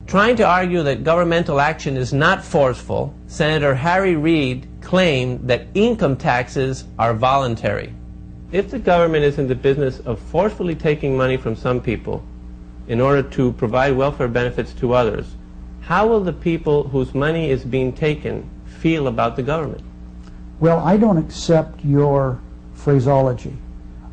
Trying to argue that governmental action is not forceful, Senator Harry Reid claimed that income taxes are voluntary. If the government is in the business of forcefully taking money from some people in order to provide welfare benefits to others, how will the people whose money is being taken feel about the government? Well, I don't accept your phraseology.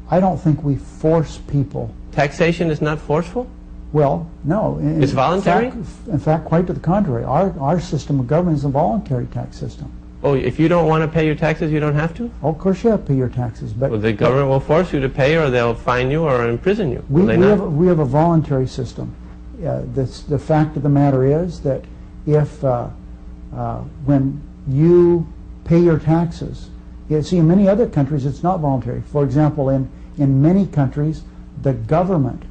I don't think we force people. Taxation is not forceful? Well, no. It's voluntary? In fact, quite to the contrary. Our system of government is a voluntary tax system. Oh, if you don't want to pay your taxes, you don't have to? Oh, of course you have to pay your taxes. But well, the government will force you to pay, or they'll fine you or imprison you. We have a voluntary system. The fact of the matter is that if when you pay your taxes, see, in many other countries it's not voluntary. For example, in many countries, the government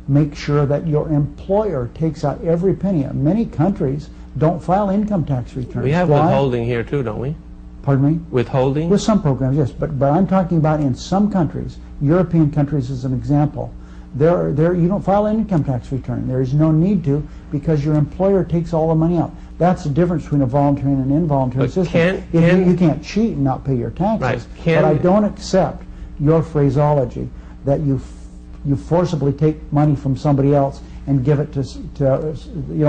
makes sure that your employer takes out every penny. Many countries don't file income tax returns. We have withholding here too, don't we? Pardon me? Withholding? With some programs, yes. But I'm talking about in some countries, European countries as an example, you don't file an income tax return. There is no need to, because your employer takes all the money out. That's the difference between a voluntary and an involuntary system. You can't cheat and not pay your taxes. Right. But I don't accept your phraseology that you forcibly take money from somebody else and give it to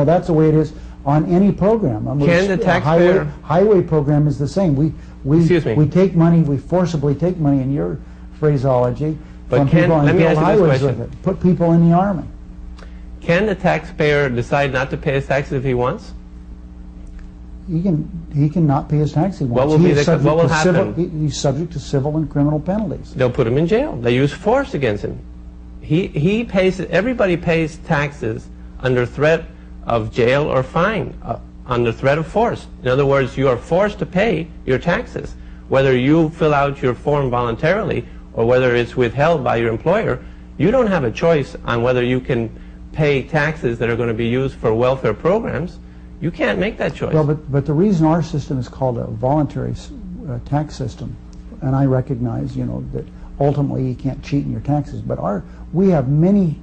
that's the way it is on any program. I mean, can the taxpayer highway program is the same. We take money, we forcibly take money in your phraseology from people and build highways with it. Put people in the army. Can the taxpayer decide not to pay his taxes if he wants? He can not pay his taxes. What will happen? He's subject to civil and criminal penalties. They'll put him in jail. They use force against him. He pays. Everybody pays taxes under threat of jail or fine, under threat of force. In other words, you are forced to pay your taxes, whether you fill out your form voluntarily or whether it's withheld by your employer. You don't have a choice on whether you can pay taxes that are going to be used for welfare programs. You can't make that choice. Well, but the reason our system is called a voluntary tax system, and I recognize, that ultimately you can't cheat in your taxes, but we have many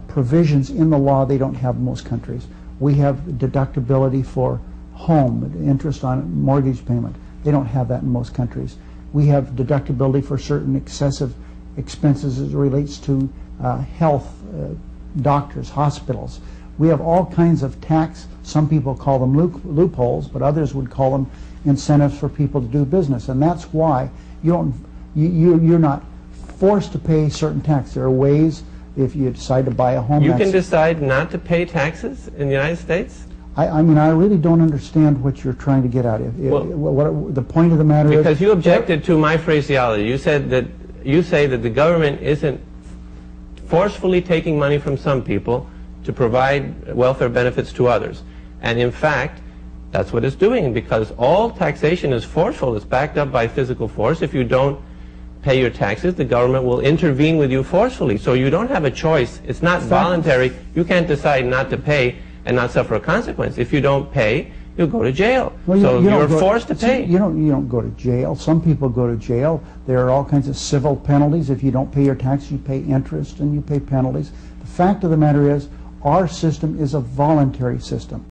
provisions in the law they don't have in most countries. We have deductibility for home, interest on mortgage payment. They don't have that in most countries. We have deductibility for certain excessive expenses as it relates to health, doctors, hospitals. We have all kinds of tax, some people call them loopholes, but others would call them incentives for people to do business. And that's why you're not forced to pay certain tax. There are ways, if you decide to buy a home. You can decide not to pay taxes in the United States? I mean, I really don't understand what you're trying to get at. What the point of the matter is... Because you objected to my phraseology. You say that the government isn't forcefully taking money from some people to provide welfare benefits to others. And in fact, that's what it's doing, because all taxation is forceful. It's backed up by physical force. If you don't pay your taxes, the government will intervene with you forcefully. So you don't have a choice. It's not voluntary. You can't decide not to pay and not suffer a consequence. If you don't pay, you'll go to jail. Well, so you're forced to pay. You don't go to jail. Some people go to jail. There are all kinds of civil penalties. If you don't pay your taxes, you pay interest and you pay penalties. The fact of the matter is, our system is a voluntary system.